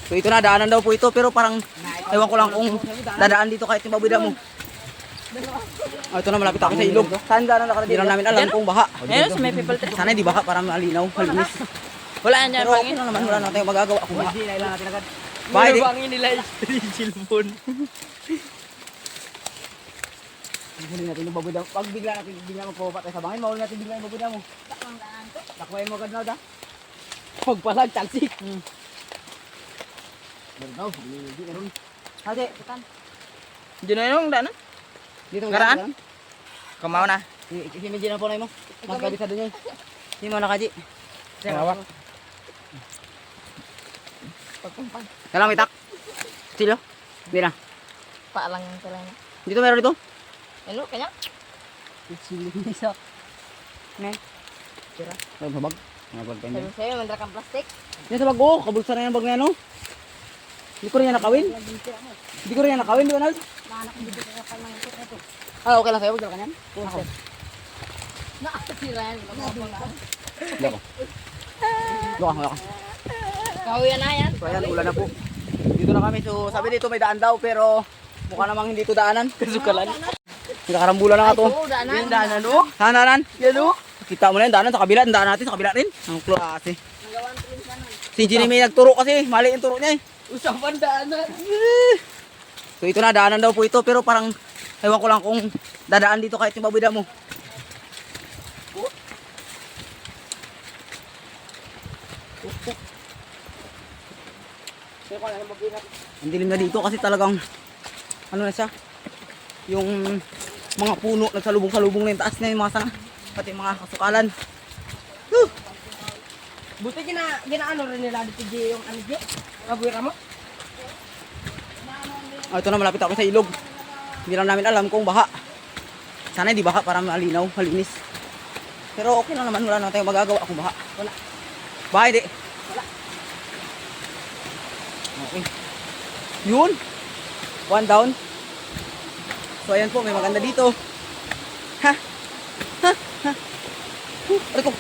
So ito na, daanan daw po ito, pero parang ewan ko lang kung dadaan dito kahit yung babida mo. Ito na, malapit ako sa ilog. Saan daanan na? Hindi lang namin alam kung baha. Yes, may people trip. Sana hindi baha para malinaw, malinis. Wala yan dyan, Pero okay pangin. lang naman, wala na tayong magagawa kung baha. Hindi, lang natin agad. Bahay di. Pangin nila yung cellphone. Huli natin yung babida. Pag bigla natin magpapapa tayo sa bangin, mahuli natin bigla yung babida mo. Takwain mo agad na, da. Pagpalag, talsik. Meron daw, hindi meron. Hati, putan. Diyan na yung daanan. Dito Garaan? Kumaw na. Imagine na po na mo. Mas kabisado niya. Hindi mo na kaji. Hawak. Kalang itak. Silo. Hindi na. Paalang yung talaga. Dito meron dito. Hello, kanya? Silisak. Ne. Tira. Ay, babag. Nabag kayo. Sabi sa'yo, mandra kang plastic. Yan sa bag, oh. Kabulsa na yan bag na yan, oh. Hindi ko rin yan nakawin. Hindi ko rin yan nakawin, di ba, Nald? Ah, okay lang sa'yo. Huwag ka yan. Ako. Nakasira yan. Hindi ako. Wala ka. Kahuyan na yan. So, ayan, ulan na po. Dito na kami. So, sabi dito may daan daw, pero mukha namang hindi ito daanan. Kasukalan. Nagkakarambulan na nga to. Oo, daanan. Yung daanan, oh. Saan daanan? Yan, oh. Kita mo na yung daanan sa kabila. Ang daan natin sa kabila rin. Ang klase. Si Ginny may nagturo kasi. Mali yung turo niya eh. Usapan daanan. So ito na, daanan daw po ito. Pero parang, ewan ko lang kung dadaan dito kahit yung babida mo. Ang dilim na dito kasi talagang, ano na siya, yung mga puno nagsalubong-salubong na yung taas na yung mga sanga. Pati yung mga kasukalan. Buti ginaano rin nila dito yung ano dyan. Mabuhay mo. Ito na, malapit ako sa ilog. Hindi lang namin alam kung baha. Sana hindi baha para malinaw, malinis. Pero okay lang naman, wala na tayong magagawa kung baha. Wala. Bahay di. Wala. Okay. Yun. One down. So ayan po, may maganda dito. Ha? Ha? Ha? Ano ko?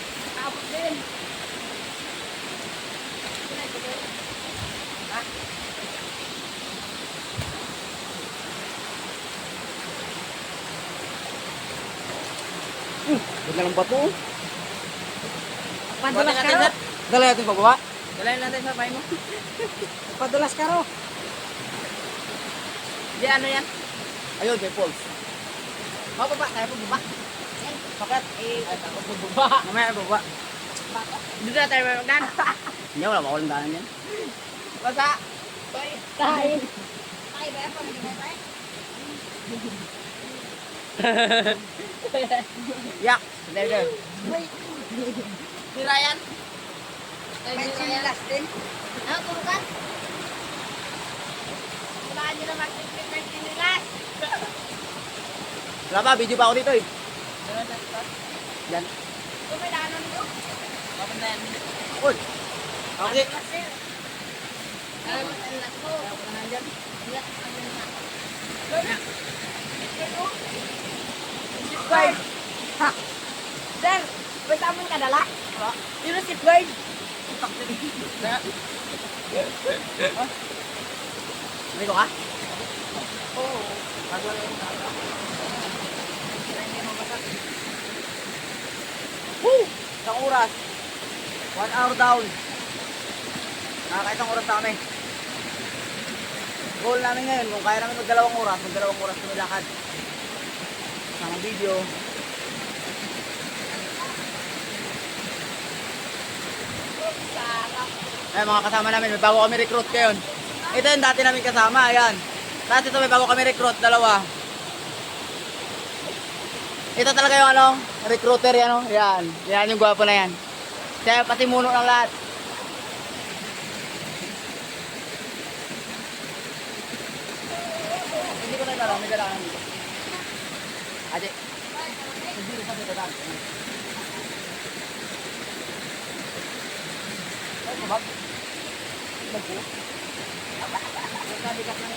Ganda ng bato. Padulas ka ro. Dala natin pababa. Dalayan natin sa bahay mo. Padulas ka ro. Di ano yan? Ayun, may falls. Mababa, tayo pababa. Bakit? Ay, takot pababa. Mamaya bababa. Dito na tayo magdan. Hindi, wala ba walang daanan yan? Basa. Kain. Yak! There. Si Ryan. May sinilas din. Ah, puro ka? Wala nyo na mag-trip ng sinilas. Wala pa, video pa ako dito eh. Yan. Kung may daanan mo. Kapag na yan. Uy! Okay. Alam mo, ang last ko. Ayaw ko na nandyan. Guard. Ha. Sir, may tamon ka dala? Yung seat guard. Dito ka? Oo. Woo! Isang oras. 1 hour down. Nakakaitang oras na kami. Goal namin ngayon, kung kaya namin magdalawang oras kami lakad. Sama video. Ay, mga kasama namin, may bago kami recruit ngayon. Ito yung dati namin kasama, ayan. Tapos ito may bago kami recruit, dalawa. Ito talaga yung ano, recruiter yan, oh. Yan. Yan yung gwapo na yan. Siya pati muno ng lahat. Hindi ko na dala, may dala kami dito. Ate. Hindi ko pa dito dala. Ay, kabag. Kabag po. Sabi ka na